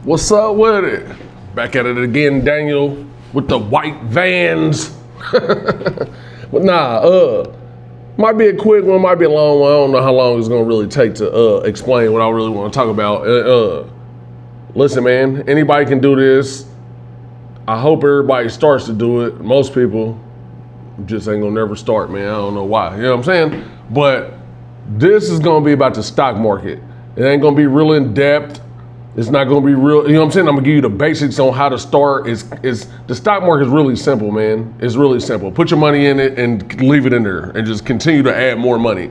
What's up with it? Back at it again, Daniel, with the white vans. But might be a quick one, might be a long one. I don't know how long it's gonna really take to explain what I really want to talk about. Listen, man, anybody can do this. I hope everybody starts to do it. Most people just ain't gonna never start, man. I don't know why. You know what I'm saying? But this is gonna be about the stock market. It ain't gonna be real in depth. It's not gonna be real, you know what I'm saying? I'm gonna give you the basics on how to start. It's the stock market is really simple, man. It's really simple. Put your money in it and leave it in there and just continue to add more money.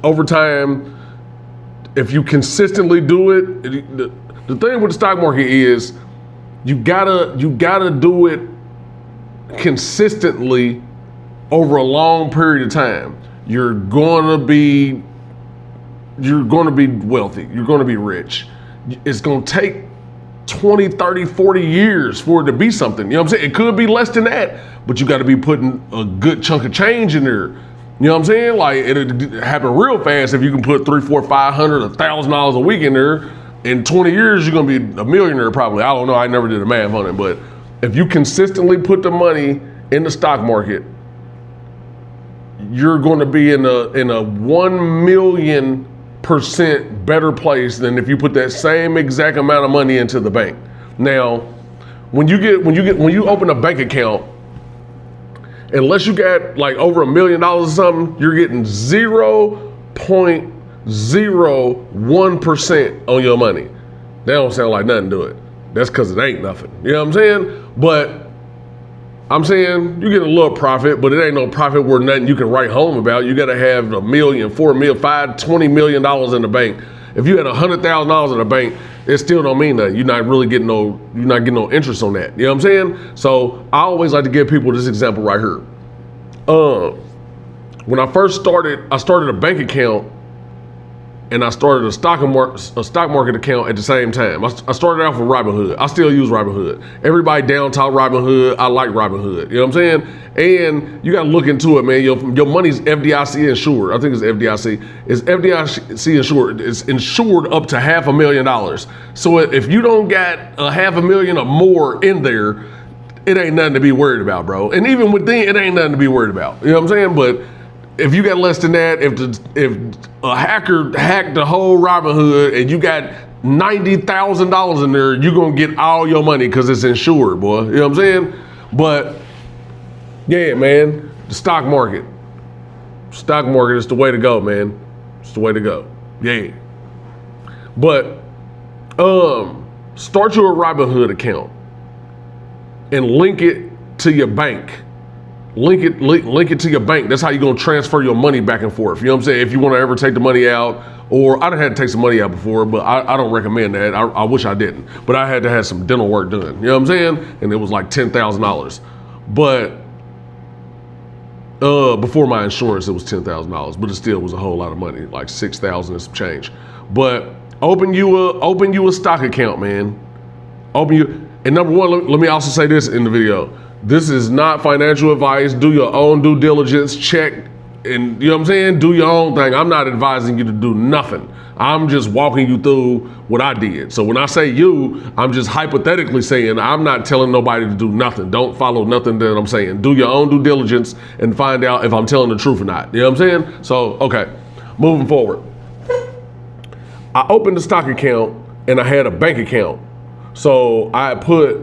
Over time, if you consistently do it, the thing with the stock market is you gotta do it consistently over a long period of time. You're gonna be wealthy. You're gonna be rich. It's gonna take 20, 30, 40 years for it to be something. You know what I'm saying? It could be less than that, but you gotta be putting a good chunk of change in there. You know what I'm saying? Like, it'll happen real fast if you can put $300, $400, $500, $1,000 a week in there. In 20 years, you're gonna be a millionaire probably. I don't know, I never did a math on it, but if you consistently put the money in the stock market, you're gonna be in a 1,000,000% better place than if you put that same exact amount of money into the bank. Now, when you open a bank account, unless you got like over $1 million or something, you're getting 0.01% on your money. That don't sound like nothing to it. That's because it ain't nothing. You know what I'm saying? But I'm saying you get a little profit, but it ain't no profit worth nothing you can write home about. You got to have $1 million, $4 million, $5 million, $20 million in the bank. If you had $100,000 in the bank, it still don't mean nothing. You're not getting no interest on that. You know what I'm saying? So I always like to give people this example right here. When I first started, I started a bank account and I started a stock market account at the same time. I started off with Robinhood. I still use Robinhood. Everybody down talk Robinhood. I like Robinhood. You know what I'm saying? And you got to look into it, man. Your money's FDIC insured. I think it's FDIC. It's FDIC insured. It's insured up to $500,000. So if you don't got $500,000 or more in there, it ain't nothing to be worried about, bro. And even within, it ain't nothing to be worried about. You know what I'm saying? But if you got less than that, if a hacker hacked the whole Robinhood and you got $90,000 in there, you're gonna get all your money because it's insured, boy. You know what I'm saying? But yeah, man, the stock market. Stock market is the way to go, man. It's the way to go. Yeah. But start your Robinhood account and link it to your bank. Link it to your bank. That's how you're gonna transfer your money back and forth. You know what I'm saying? If you wanna ever take the money out, or I done had to take some money out before, but I don't recommend that. I wish I didn't. But I had to have some dental work done. You know what I'm saying? And it was like $10,000. But before my insurance, it was $10,000, but it still was a whole lot of money, like $6,000 and some change. But open you a stock account, man. And number one, let me also say this in the video. This is not financial advice. Do your own due diligence, check, and you know what I'm saying? Do your own thing. I'm not advising you to do nothing. I'm just walking you through what I did. So when I say you, I'm just hypothetically saying I'm not telling nobody to do nothing. Don't follow nothing that I'm saying. Do your own due diligence and find out if I'm telling the truth or not. You know what I'm saying? So, okay, moving forward. I opened a stock account and I had a bank account. So I put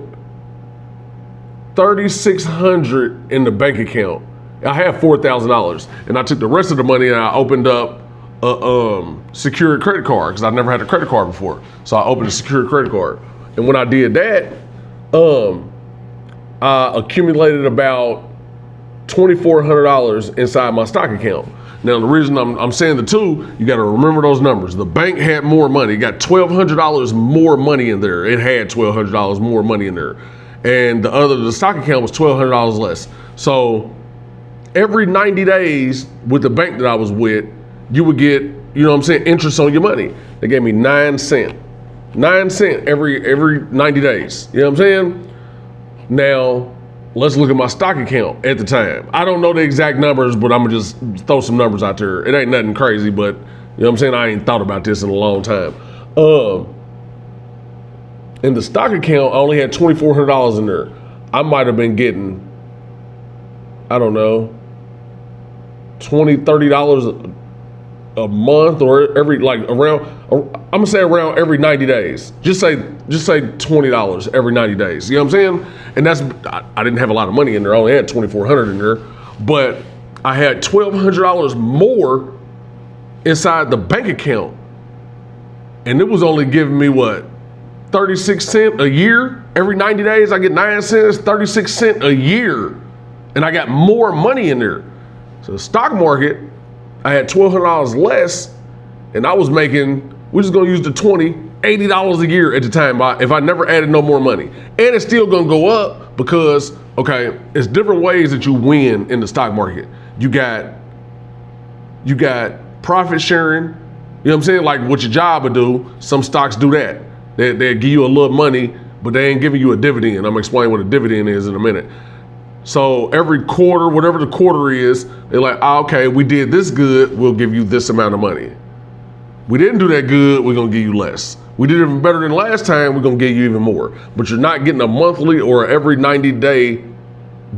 $3,600 in the bank account. I had $4,000, and I took the rest of the money and I opened up a secured credit card because I never had a credit card before. So I opened a secured credit card, and when I did that, I accumulated about $2,400 inside my stock account. Now the reason I'm saying the two, you got to remember those numbers. The bank had more money. It got $1,200 more money in there. It had $1,200 more money in there. And the stock account was $1,200 less. So every 90 days with the bank that I was with, you would get, you know what I'm saying, interest on your money. They gave me 9 cents. 9 cents every 90 days. You know what I'm saying? Now, let's look at my stock account at the time. I don't know the exact numbers, but I'm gonna just throw some numbers out there. It ain't nothing crazy, but you know what I'm saying? I ain't thought about this in a long time. In the stock account, I only had $2,400 in there. I might have been getting, I don't know, $20, $30 a month, or every, like, around, I'm gonna say around every 90 days. Just say $20 every 90 days. You know what I'm saying? And that's, I didn't have a lot of money in there. I only had $2,400 in there, but I had $1,200 more inside the bank account. And it was only giving me what, 36 cents a year? Every 90 days I get 9 cents, 36 cents a year. And I got more money in there. So the stock market, I had $1,200 less, and I was making, we're just gonna use the $80 a year at the time if I never added no more money. And it's still gonna go up because, okay, it's different ways that you win in the stock market. You got profit sharing, you know what I'm saying? Like what your job would do, some stocks do that. They give you a little money, but they ain't giving you a dividend. I'm gonna explain what a dividend is in a minute. So every quarter, whatever the quarter is, they're like, okay, we did this good, we'll give you this amount of money. We didn't do that good, we're gonna give you less. We did even better than last time, we're gonna give you even more. But you're not getting a monthly or every 90-day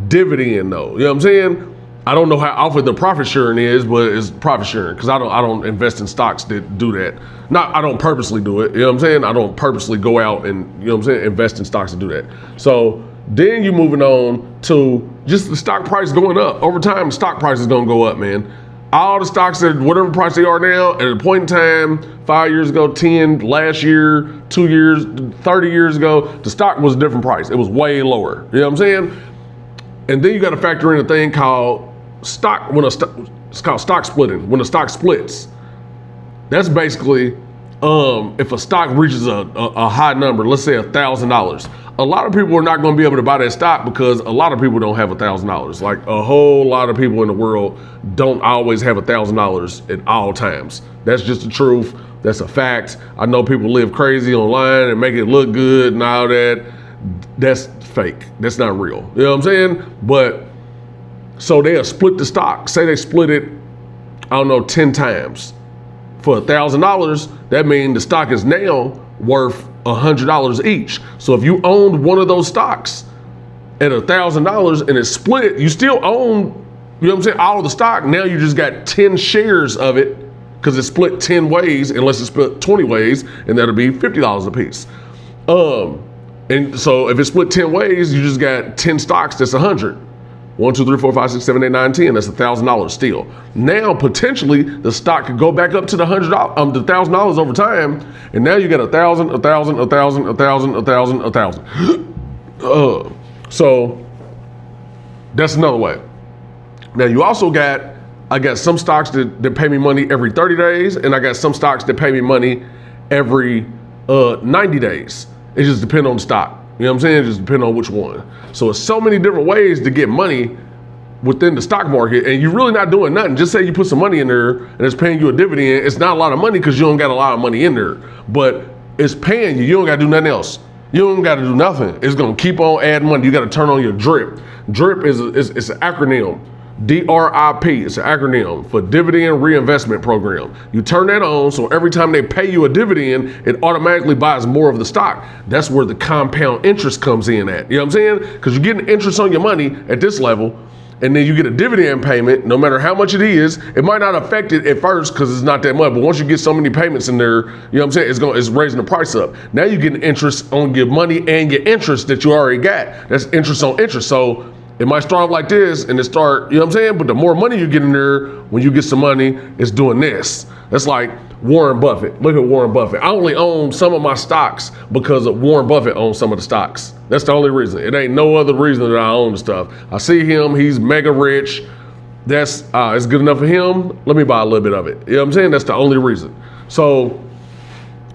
dividend though. You know what I'm saying? I don't know how often the profit sharing is, but it's profit sharing because I don't invest in stocks that do that. I don't purposely do it. You know what I'm saying? I don't purposely go out and, you know what I'm saying, invest in stocks to do that. So then you're moving on to just the stock price going up. Over time, stock price is gonna go up, man. All the stocks at whatever price they are now, at a point in time, 5 years ago, 10, last year, 2 years, 30 years ago, the stock was a different price. It was way lower. You know what I'm saying? And then you got to factor in a thing called stock, it's called stock splitting. When a stock splits, that's basically if a stock reaches a high number, let's say $1,000. A lot of people are not going to be able to buy that stock because a lot of people don't have $1,000. Like a whole lot of people in the world don't always have $1,000 at all times. That's just the truth. That's a fact. I know people live crazy online and make it look good and all that. That's fake. That's not real. You know what I'm saying? But so they'll split the stock. Say they split it, I don't know, 10 times. For $1,000, that means the stock is now worth $100 each. So if you owned one of those stocks at $1,000 and it's split, you still own, you know what I'm saying, all of the stock. Now you just got 10 shares of it because it's split 10 ways, unless it's split 20 ways, and that'll be $50 a piece. And so if it's split 10 ways, you just got 10 stocks, that's 100. 1, 2, 3, 4, 5, 6, 7, 8, 9, 10. That's $1,000 still. Now potentially the stock could go back up to the $1,000 over time, and now you got 1,000, 1,000, 1,000, 1,000, 1,000, 1,000. So that's another way. Now you also I got some stocks that pay me money every 30 days, and I got some stocks that pay me money every 90 days. It just depends on the stock. You know what I'm saying? It just depends on which one. So it's so many different ways to get money within the stock market, and you're really not doing nothing. Just say you put some money in there and it's paying you a dividend. It's not a lot of money because you don't got a lot of money in there, but it's paying you. You don't got to do nothing else. You don't got to do nothing. It's going to keep on adding money. You got to turn on your DRIP. DRIP is an acronym. DRIP, it's an acronym for Dividend Reinvestment Program. You turn that on, so every time they pay you a dividend, it automatically buys more of the stock. That's where the compound interest comes in at. You know what I'm saying? Because you're getting interest on your money at this level, and then you get a dividend payment, no matter how much it is. It might not affect it at first because it's not that much, but once you get so many payments in there, you know what I'm saying, it's raising the price up. Now you're getting interest on your money and your interest that you already got. That's interest on interest. So it might start like this and it start, you know what I'm saying? But the more money you get in there, when you get some money, it's doing this. That's like Warren Buffett. Look at Warren Buffett. I only own some of my stocks because of Warren Buffett owns some of the stocks. That's the only reason. It ain't no other reason that I own the stuff. I see him, he's mega rich. That's, it's good enough for him. Let me buy a little bit of it. You know what I'm saying? That's the only reason. So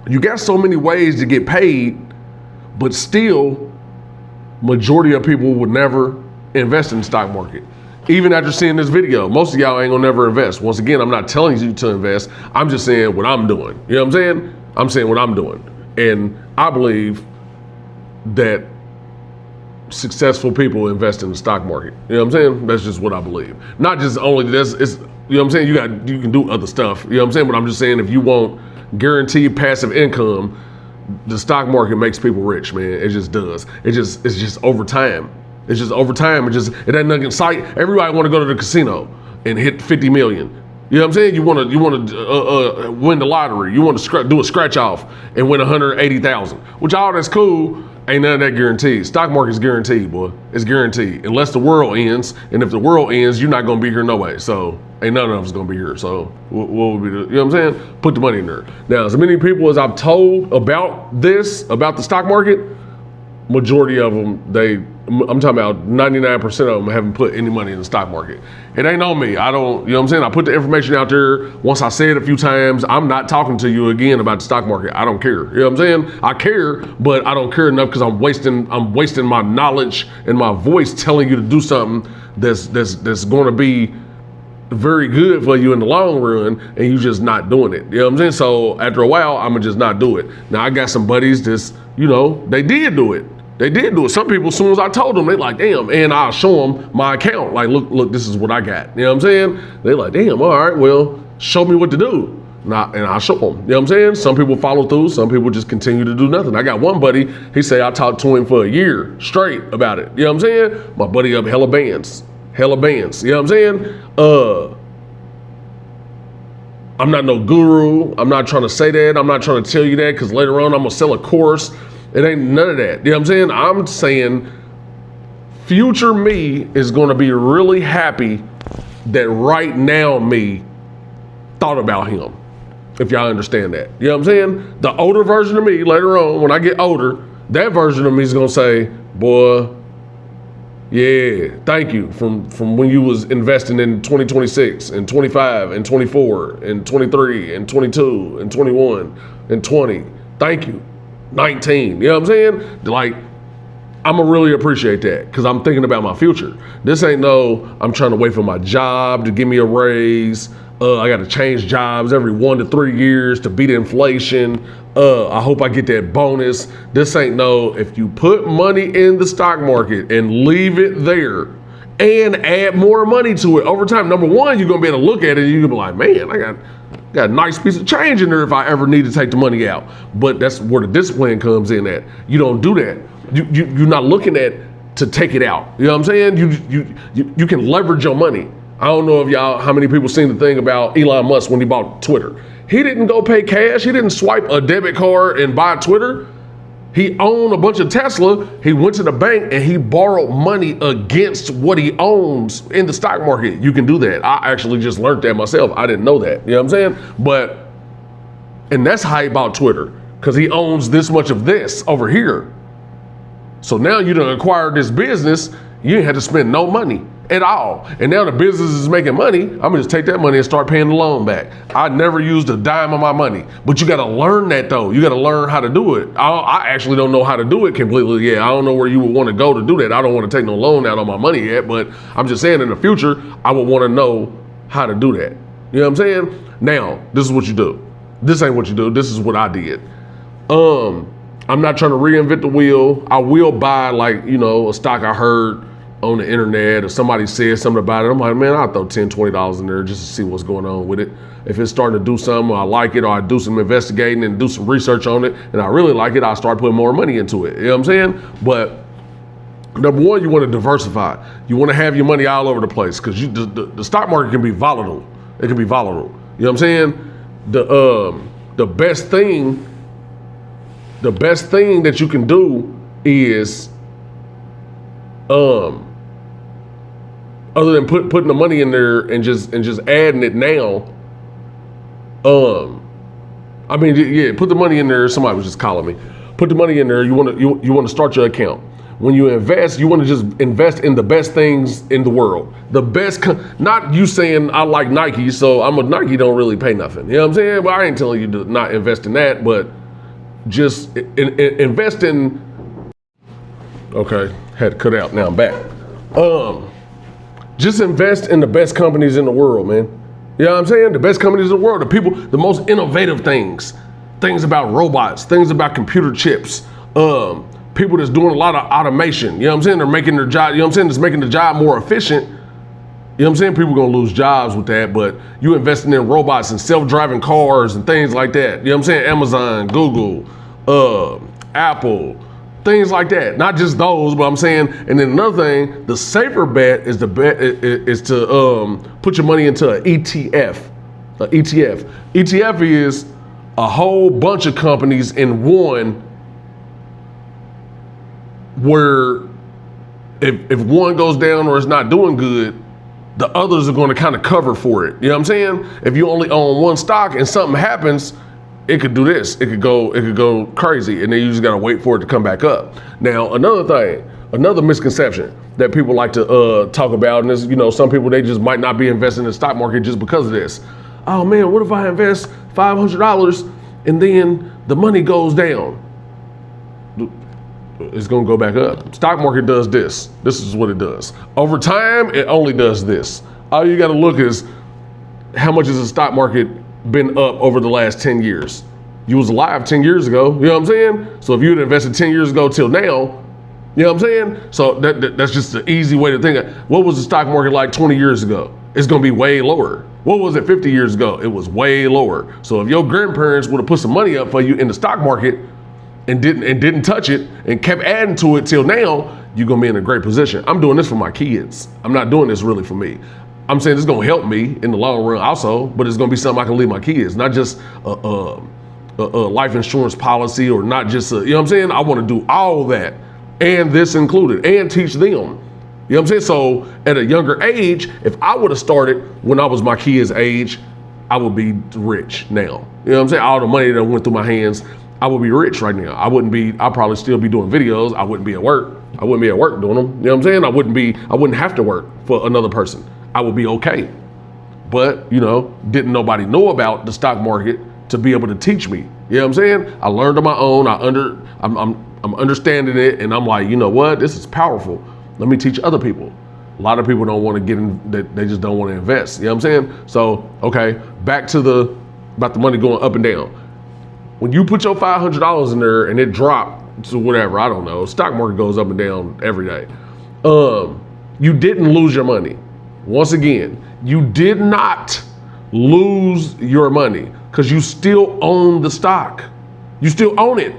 you got so many ways to get paid, but still, majority of people would never invest in the stock market. Even after seeing this video, most of y'all ain't gonna never invest. Once again, I'm not telling you to invest. I'm just saying what I'm doing. You know what I'm saying? I'm saying what I'm doing. And I believe that successful people invest in the stock market. You know what I'm saying? That's just what I believe. Not just only this, it's, you know what I'm saying? You can do other stuff. You know what I'm saying? But I'm just saying if you want guaranteed passive income, the stock market makes people rich, man. It just does. It's just over time. It's just over time. It ain't nothing sight. Everybody want to go to the casino and hit 50 million. You know what I'm saying? You want to win the lottery. You want to do a scratch off and win 180,000. Which all that's cool. Ain't none of that guaranteed. Stock market's guaranteed, boy. It's guaranteed. Unless the world ends. And if the world ends, you're not going to be here no way. So ain't none of us going to be here. So what would be the, you know what I'm saying? Put the money in there. Now, as many people as I've told about the stock market, majority of them, I'm talking about 99% of them haven't put any money in the stock market. It ain't on me. I don't, you know what I'm saying? I put the information out there. Once I say it a few times, I'm not talking to you again about the stock market. I don't care. You know what I'm saying? I care, but I don't care enough because I'm wasting my knowledge and my voice telling you to do something that's going to be very good for you in the long run, and you just not doing it. You know what I'm saying? So after a while, I'm gonna just not do it. Now I got some buddies that's, you know, they did do it. Some people, as soon as I told them, they like, damn, and I'll show them my account. Like, look, this is what I got. You know what I'm saying? They like, damn, all right, well, show me what to do. And I'll show them. You know what I'm saying? Some people follow through. Some people just continue to do nothing. I got one buddy, he said I talked to him for a year straight about it. You know what I'm saying? My buddy up hella bands. You know what I'm saying? I'm not no guru. I'm not trying to say that. I'm not trying to tell you that because later on I'm going to sell a course. It ain't none of that. You know what I'm saying? I'm saying future me is going to be really happy that right now me thought about him. If y'all understand that. You know what I'm saying? The older version of me later on, when I get older, that version of me is going to say, boy, yeah, thank you from when you was investing in 2026 and 25 and 24 and 23 and 22 and 21 and 20. Thank you. 19. You know what I'm saying? Like, I'm gonna really appreciate that because I'm thinking about my future. This ain't no, I'm trying to wait for my job to give me a raise. I got to change jobs every 1 to 3 years to beat inflation. I hope I get that bonus. This ain't no, if you put money in the stock market and leave it there and add more money to it over time, number one, you're gonna be able to look at it and you're gonna be like, man, I got a nice piece of change in there if I ever need to take the money out. But that's where the discipline comes in at. You don't do that. You're not looking at to take it out. You know what I'm saying? You can leverage your money. I don't know if how many people seen the thing about Elon Musk when he bought Twitter. He didn't go pay cash. He didn't swipe a debit card and buy Twitter. He owned a bunch of Tesla. He went to the bank and he borrowed money against what he owns in the stock market. You can do that. I actually just learned that myself. I didn't know that. You know what I'm saying? And that's how he bought Twitter, because he owns this much of this over here. So now you done acquired this business. You ain't had to spend no money at all. And now the business is making money. I'm gonna just take that money and start paying the loan back. I never used a dime of my money. But you gotta learn that though. You gotta learn how to do it. I actually don't know how to do it completely yet. I don't know where you would wanna go to do that. I don't wanna take no loan out on my money yet, but I'm just saying in the future, I would wanna know how to do that. You know what I'm saying? Now, this is what you do. This ain't what you do. This is what I did. I'm not trying to reinvent the wheel. I will buy a stock I heard on the internet or somebody said something about it. I'm like, man, I'll throw $10, $20 in there just to see what's going on with it. If it's starting to do something, or I like it, or I do some investigating and do some research on it, and I really like it, I'll start putting more money into it. You know what I'm saying? But number one, you want to diversify. You want to have your money all over the place, because the stock market can be volatile. It can be volatile. You know what I'm saying? The best thing that you can do is other than putting the money in there and just adding it now. Put the money in there. Somebody was just calling me. Put the money in there. You want to start your account. When you invest, you want to just invest in the best things in the world. The best, not you saying I like Nike, so Nike don't really pay nothing. You know what I'm saying? Well, I ain't telling you to not invest in that, but just invest in. Okay, had to cut out. Now I'm back. Just invest in the best companies in the world, man. You know what I'm saying? The best companies in the world, the most innovative things about robots, things about computer chips, people that's doing a lot of automation. You know what I'm saying? They're making their job, you know what I'm saying? It's making the job more efficient. You know what I'm saying? People are gonna lose jobs with that, but you investing in robots and self-driving cars and things like that. You know what I'm saying? Amazon, Google, Apple, things like that. Not just those, but I'm saying, and then another thing, the safer bet is to put your money into an ETF. ETF is a whole bunch of companies in one, where if one goes down or it's not doing good, the others are going to kind of cover for it. You know what I'm saying? If you only own one stock and something happens, it could do this. It could go crazy, and then you just got to wait for it to come back up. Now, another misconception that people like to talk about, and is, some people, they just might not be investing in the stock market just because of this. Oh man, what if I invest $500 and then the money goes down? It's gonna go back up. Stock market does this. This is what it does. Over time, it only does this. All you gotta look is how much has the stock market been up over the last 10 years. You was alive 10 years ago, you know what I'm saying? So if you had invested 10 years ago till now, you know what I'm saying? So that's just the easy way to think of what was the stock market like 20 years ago? It's gonna be way lower. What was it 50 years ago? It was way lower. So if your grandparents would have put some money up for you in the stock market and didn't touch it and kept adding to it till now, you're gonna be in a great position. I'm doing this for my kids. I'm not doing this really for me. I'm saying it's gonna help me in the long run also, but it's gonna be something I can leave my kids, not just a life insurance policy, or not just you know what I'm saying? I wanna do all that, and this included, and teach them. You know what I'm saying? So at a younger age, if I would have started when I was my kids' age, I would be rich now. You know what I'm saying? All the money that went through my hands, I would be rich right now. I'd probably still be doing videos. I wouldn't be at work. I wouldn't be at work doing them. You know what I'm saying? I wouldn't have to work for another person. I would be okay. But, didn't nobody know about the stock market to be able to teach me. You know what I'm saying? I learned on my own. I'm understanding it, and I'm like, you know what? This is powerful. Let me teach other people. A lot of people don't want to get in, they just don't want to invest. You know what I'm saying? So, okay, back to about the money going up and down. When you put your $500 in there and it dropped to whatever, I don't know, stock market goes up and down every day. You didn't lose your money. Once again, you did not lose your money because you still own the stock. You still own it.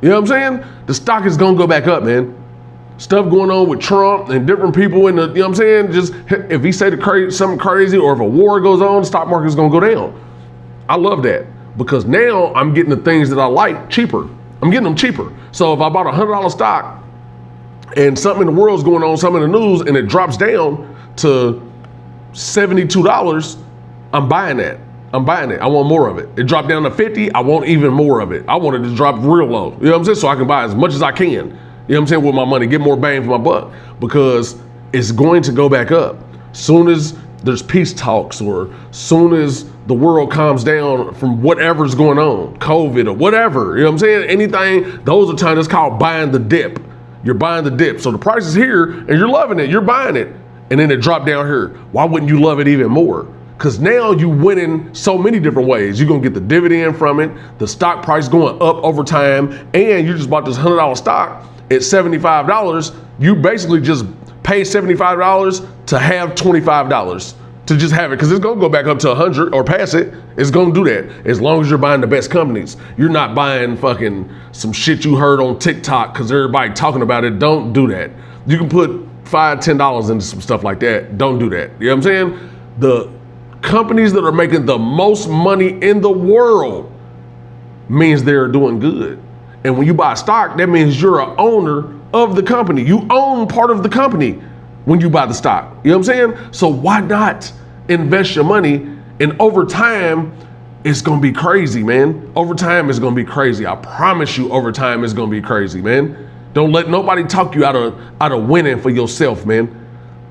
You know what I'm saying? The stock is gonna go back up, man. Stuff going on with Trump and different people in the, you know what I'm saying? Just if he say something crazy, or if a war goes on, the stock market is gonna go down. I love that. Because now I'm getting the things that I like cheaper. I'm getting them cheaper. So if I bought $100 stock and something in the world's going on, something in the news, and it drops down to $72, I'm buying that. I'm buying it. I want more of it. It dropped down to 50, I want even more of it. I want it to drop real low. You know what I'm saying? So I can buy as much as I can. You know what I'm saying? With my money, get more bang for my buck, because it's going to go back up. Soon as there's peace talks, or soon as the world calms down from whatever's going on, COVID or whatever, you know what I'm saying? Anything, those are times, it's called buying the dip. You're buying the dip. So the price is here and you're loving it, you're buying it. And then it dropped down here. Why wouldn't you love it even more? Because now you win in so many different ways. You're gonna get the dividend from it, the stock price going up over time, and you just bought this $100 stock at $75. You basically just pay $75 to have $25. To just have it, because it's gonna go back up to 100 or past it. It's gonna do that as long as you're buying the best companies. You're not buying fucking some shit you heard on TikTok because everybody talking about it. Don't do that. You can put $5, $10 into some stuff like that. Don't do that. You know what I'm saying? The companies that are making the most money in the world means they're doing good. And when you buy stock, that means you're an owner of the company. You own part of the company when you buy the stock. You know what I'm saying? So why not invest your money? And over time, it's gonna be crazy, man. Over time, it's gonna be crazy. I promise you, over time, it's gonna be crazy, man. Don't let nobody talk you out of winning for yourself, man.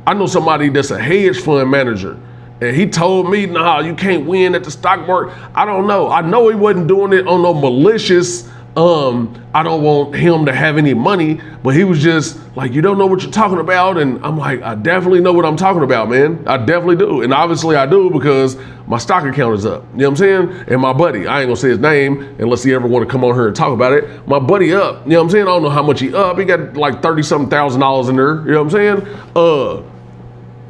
I know somebody that's a hedge fund manager, and he told me, nah, you can't win at the stock market. I don't know. I know he wasn't doing it on no malicious, I don't want him to have any money, but he was just like, you don't know what you're talking about. And I'm like, I definitely know what I'm talking about, man. I definitely do. And obviously I do, because my stock account is up. You know what I'm saying? And my buddy, I ain't gonna say his name unless he ever want to come on here and talk about it. My buddy up, you know what I'm saying? I don't know how much he up. He got like 30-something thousand in there. You know what I'm saying?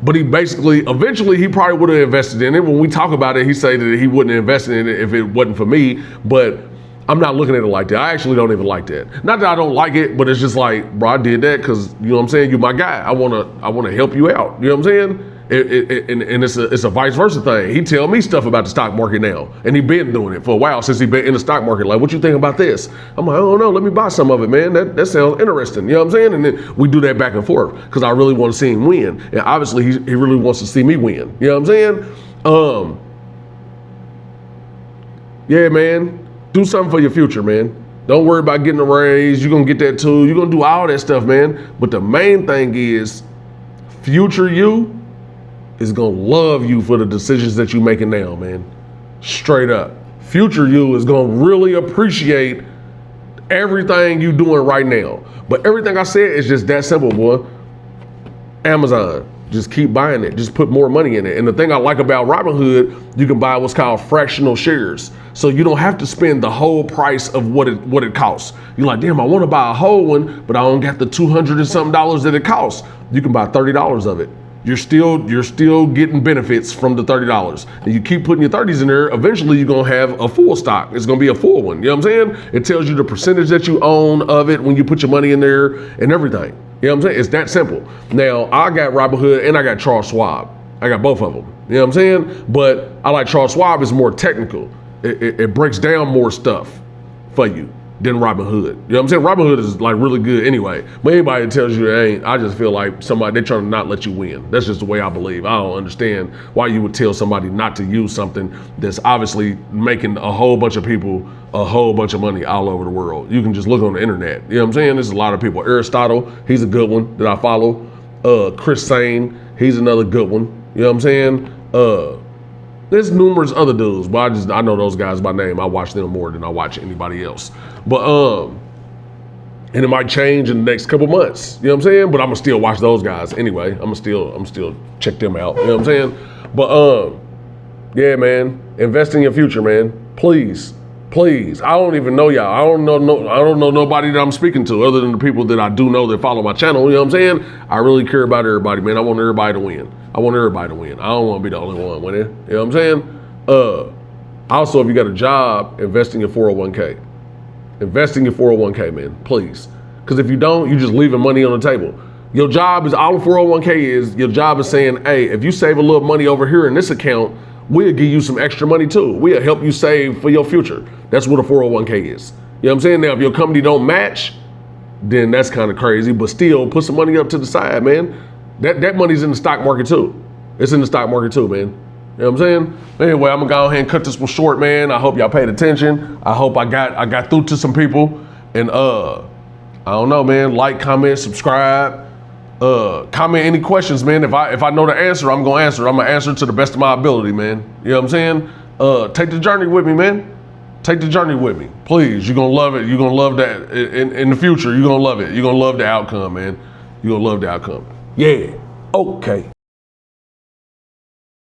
But he basically, eventually he probably would have invested in it. When we talk about it, he said that he wouldn't have invested in it if it wasn't for me. But I'm not looking at it like that. I actually don't even like that. Not that I don't like it, but it's just like, bro, I did that because, you know what I'm saying? You're my guy. I wanna help you out. You know what I'm saying? And it's a vice versa thing. He tell me stuff about the stock market now, and he been doing it for a while since he been in the stock market. Like, what you think about this? I'm like, I don't know. Let me buy some of it, man. That sounds interesting. You know what I'm saying? And then we do that back and forth because I really want to see him win, and obviously he really wants to see me win. You know what I'm saying? Yeah, man. Do something for your future, man. Don't worry about getting a raise. You're gonna get that too. You're gonna do all that stuff, man. But the main thing is, future you is gonna love you for the decisions that you're making now, man. Straight up. Future you is gonna really appreciate everything you doing right now. But everything I said is just that simple, boy. Amazon. Just keep buying it. Just put more money in it. And the thing I like about Robinhood, you can buy what's called fractional shares. So you don't have to spend the whole price of what it costs. You're like, damn, I want to buy a whole one, but I don't got the $200 and something that it costs. You can buy $30 of it. You're still getting benefits from the $30. And you keep putting your 30s in there, eventually you're gonna have a full stock. It's gonna be a full one. You know what I'm saying? It tells you the percentage that you own of it when you put your money in there and everything. You know what I'm saying? It's that simple. Now, I got Robinhood and I got Charles Schwab. I got both of them. You know what I'm saying? But I like Charles Schwab. It's more technical. It breaks down more stuff for you than Robinhood. You know what I'm saying? Robinhood is like really good anyway. But anybody that tells you it ain't, I just feel like they're trying to not let you win. That's just the way I believe. I don't understand why you would tell somebody not to use something that's obviously making a whole bunch of people a whole bunch of money all over the world. You can just look on the internet. You know what I'm saying? There's a lot of people. Aristotle, he's a good one that I follow. Chris Sane, he's another good one. You know what I'm saying? There's numerous other dudes, but I know those guys by name. I watch them more than I watch anybody else. But and it might change in the next couple months. You know what I'm saying? But I'm gonna still watch those guys anyway. I'm still check them out. You know what I'm saying? But yeah, man, invest in your future, man. Please. I don't even know y'all. I don't know nobody that I'm speaking to other than the people that I do know that follow my channel. You know what I'm saying? I really care about everybody, man. I want everybody to win. I don't want to be the only one winning. You know what I'm saying? Also, if you got a job, invest in your 401k. Invest in your 401k, man, please. Because if you don't, you're just leaving money on the table. Your job is, all a 401k is, your job is saying, hey, if you save a little money over here in this account, we'll give you some extra money too. We'll help you save for your future. That's what a 401k is. You know what I'm saying? Now, if your company don't match, then that's kind of crazy, but still put some money up to the side, man. That money's in the stock market too. It's in the stock market too, man. You know what I'm saying? Anyway, I'm gonna go ahead and cut this one short, man. I hope y'all paid attention. I hope I got through to some people. And I don't know, man. Like, comment, subscribe. Comment any questions, man. If I know the answer, I'm gonna answer. I'm gonna answer to the best of my ability, man. You know what I'm saying? Take the journey with me, man. Take the journey with me, please. You're gonna love it. You're gonna love that in the future. You're gonna love it. You're gonna love the outcome, man. You're gonna love the outcome. Yeah. Okay.